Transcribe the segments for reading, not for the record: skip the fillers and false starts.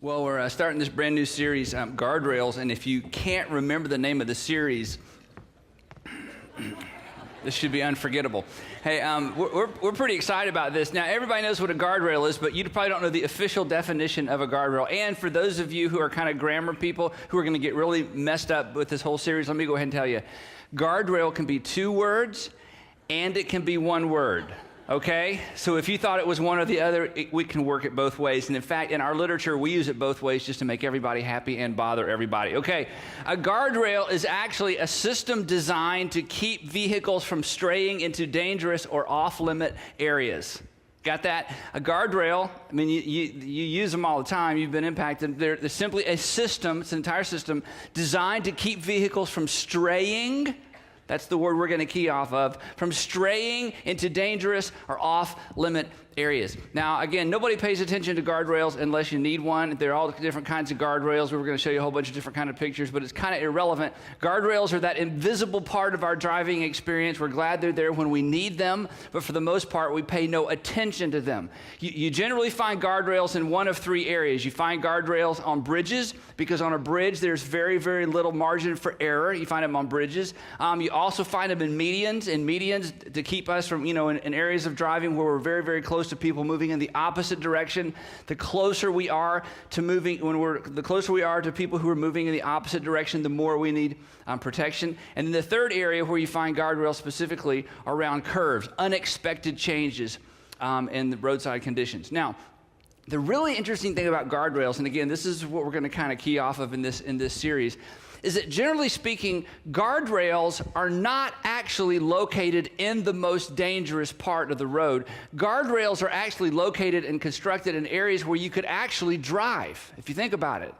Well, we're starting this brand new series, Guardrails, and if you can't remember the name of the series, this should be unforgettable. Hey, we're pretty excited about this. Now, everybody knows what a guardrail is, but you probably don't know the official definition of a guardrail. And for those of you who are kind of grammar people who are going to get really messed up with this whole series, let me go ahead and tell you. Guardrail can be two words, and it can be one word. Okay, so if you thought it was one or the other, we can work it both ways. And in fact, in our literature, we use it both ways just to make everybody happy and bother everybody. Okay, a guardrail is actually a system designed to keep vehicles from straying into dangerous or off-limit areas. Got that? A guardrail, I mean, you use them all the time. You've been impacted. They're simply a system, it's an entire system designed to keep vehicles from straying. That's the word we're going to key off of, from straying into dangerous or off-limit areas. Now, again, nobody pays attention to guardrails unless you need one. There are all different kinds of guardrails. We were going to show you a whole bunch of different kinds of pictures, but it's kind of irrelevant. Guardrails are that invisible part of our driving experience. We're glad they're there when we need them, but for the most part, we pay no attention to them. You generally find guardrails in one of three areas. You find guardrails on bridges, because on a bridge, there's very, very little margin for error. You find them on bridges. You also find them in medians to keep us from, in areas of driving where we're very, very close to people moving in the opposite direction. The closer we are to people who are moving in the opposite direction, the more we need protection. And then the third area where you find guardrails specifically are around curves, unexpected changes in the roadside conditions. Now, the really interesting thing about guardrails, and again, this is what we're going to kind of key off of in this series, is that generally speaking, guardrails are not actually located in the most dangerous part of the road. Guardrails are actually located and constructed in areas where you could actually drive, if you think about it.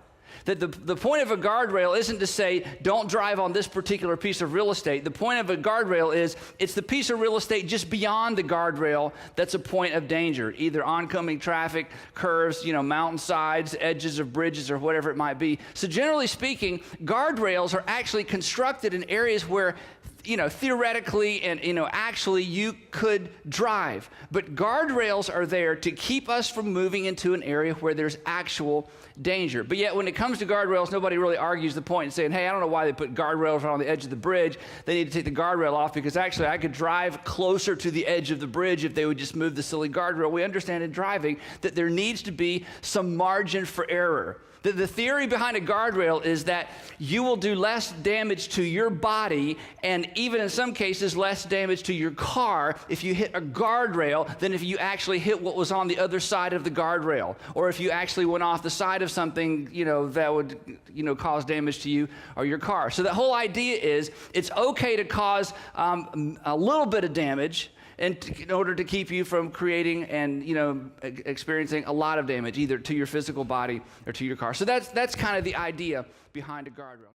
That the point of a guardrail isn't to say, don't drive on this particular piece of real estate. The point of a guardrail is, it's the piece of real estate just beyond the guardrail that's a point of danger, either oncoming traffic, curves, mountainsides, edges of bridges, or whatever it might be. So generally speaking, guardrails are actually constructed in areas where theoretically and, actually you could drive. But guardrails are there to keep us from moving into an area where there's actual danger. But yet when it comes to guardrails, nobody really argues the point and saying, hey, I don't know why they put guardrails on the edge of the bridge. They need to take the guardrail off because actually I could drive closer to the edge of the bridge if they would just move the silly guardrail. We understand in driving that there needs to be some margin for error. The theory behind a guardrail is that you will do less damage to your body and even in some cases less damage to your car if you hit a guardrail than if you actually hit what was on the other side of the guardrail, or if you actually went off the side of something that would cause damage to you or your car. So the whole idea is it's okay to cause a little bit of damage in order to keep you from creating and experiencing a lot of damage, either to your physical body or to your car. So that's kind of the idea behind a guardrail.